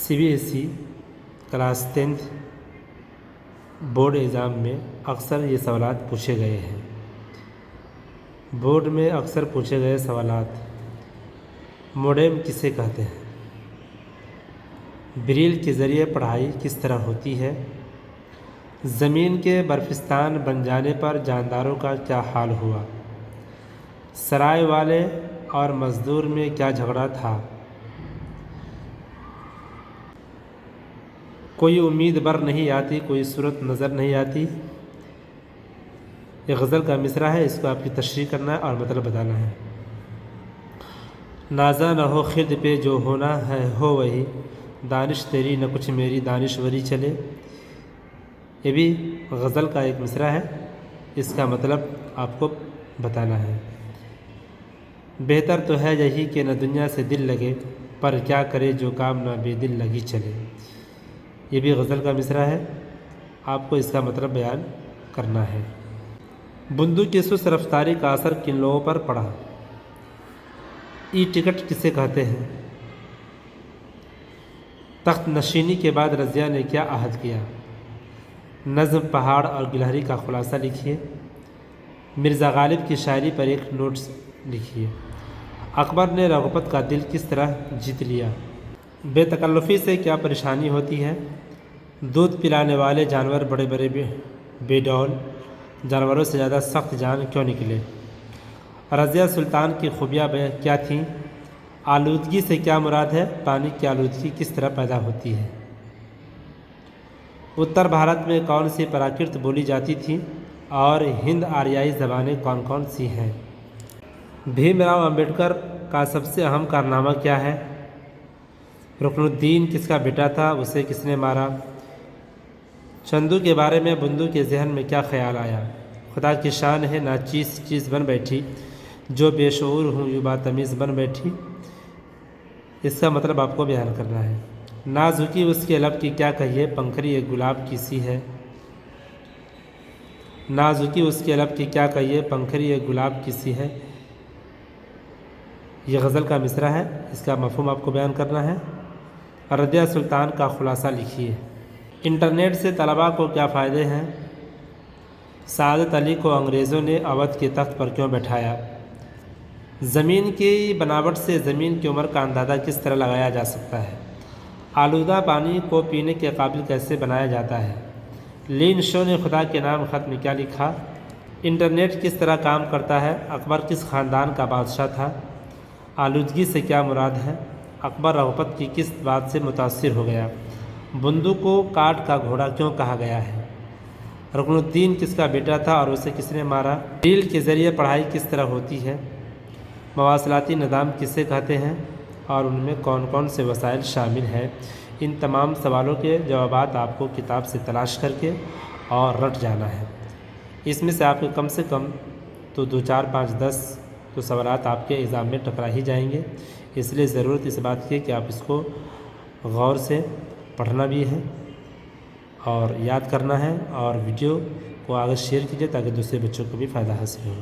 CBSE class 10th board exam में अक्सर ये सवालात पूछे गए हैं। बोर्ड में अक्सर पूछे गए सवालात: मोडेम किसे कहते हैं? ब्रेल के ज़रिए पढ़ाई किस तरह होती है? ज़मीन के बर्फिस्तान बन जाने पर जानदारों का क्या हाल हुआ? सराय वाले और मज़दूर में क्या झगड़ा था? कोई उम्मीद बर नहीं आती, कोई सूरत नज़र नहीं आती। ये गज़ल का मिसरा है, इसको आपकी तशरीह करना है और मतलब बताना है। नाज़ा न हो खिद पे जो होना है हो वही, दानिश तेरी न कुछ मेरी दानिशवरी चले। ये भी गज़ल का एक मिसरा है, इसका मतलब आपको बताना है। बेहतर तो है यही कि न दुनिया से दिल लगे, पर क्या करे जो काम ना बेदिल लगी चले। ये भी गज़ल का मिसरा है, आपको इसका मतलब बयान करना है। बंदूक की सुस्त रफ्तारी का असर किन लोगों पर पड़ा? ई टिकट किसे कहते हैं? तख्त नशीनी के बाद रज़िया ने क्या अहद किया? नज़्म, पहाड़ और गिलहरी का खुलासा लिखिए। मिर्ज़ा गालिब की शायरी पर एक नोट्स लिखिए। अकबर ने रग़बत का दिल किस तरह जीत लिया? बेतकल्लुफ़ी से क्या परेशानी होती है? दूध पिलाने वाले जानवर बड़े बड़े बेडौल जानवरों से ज़्यादा सख्त जान क्यों निकले? रज़िया सुल्तान की खूबियाँ क्या थीं? आलूदगी से क्या मुराद है? पानी की आलूदगी किस तरह पैदा होती है? उत्तर भारत में कौन सी प्राकृत बोली जाती थी और हिंद आर्याई ज़बानें कौन कौन सी हैं? भीमराव अंबेडकर का सबसे अहम कारनामा क्या है? रुकनुद्दीन किसका बेटा था? उसे किसने मारा? चंदू के बारे में बंदू के जहन में क्या ख्याल आया? खुदा की शान है नाचीज़ चीज़ बन बैठी, जो बेशऊर हूँ यूँ बातमीज़ बन बैठी। इसका मतलब आपको बयान करना है। नाजुकी उसके लब की क्या कहिए, पंखरी एक गुलाब की सी है। नाजुकी उसके लब की क्या कहिए, पंखरी एक गुलाब की सी है। ये गज़ल का मिसरा है, इसका मफ़हूम आपको बयान करना है। रज़िया सुल्तान का खुलासा लिखिए। इंटरनेट से तलबा को क्या फ़ायदे हैं? सादत अली को अंग्रेज़ों ने अवध के तख्त पर क्यों बैठाया? ज़मीन की बनावट से ज़मीन की उम्र का अंदाज़ा किस तरह लगाया जा सकता है? आलूदा पानी को पीने के काबिल कैसे बनाया जाता है? लिन शो ने खुदा के नाम ख़त में क्या लिखा? इंटरनेट किस तरह काम करता है? अकबर किस ख़ानदान का बादशाह था? आलूदगी से क्या मुराद है? अकबर रग़बत की किस बात से मुतासिर हो गया? बंदूक को काठ का घोड़ा क्यों कहा गया है? रुकनुद्दीन किसका बेटा था और उसे किसने मारा? ब्रेल के ज़रिए पढ़ाई किस तरह होती है? मवासलाती निज़ाम किसे कहते हैं और उनमें कौन कौन से वसाइल शामिल हैं? इन तमाम सवालों के जवाबात आपको किताब से तलाश करके और रट जाना है। इसमें से आपके कम से कम तो 2, 4, 5, 10 तो सवालात आपके एग्ज़ाम में टकरा ही जाएंगे। इसलिए ज़रूरत इस बात की कि आप इसको गौर से पढ़ना भी है और याद करना है, और वीडियो को आगे शेयर कीजिए ताकि दूसरे बच्चों को भी फ़ायदा हासिल हो।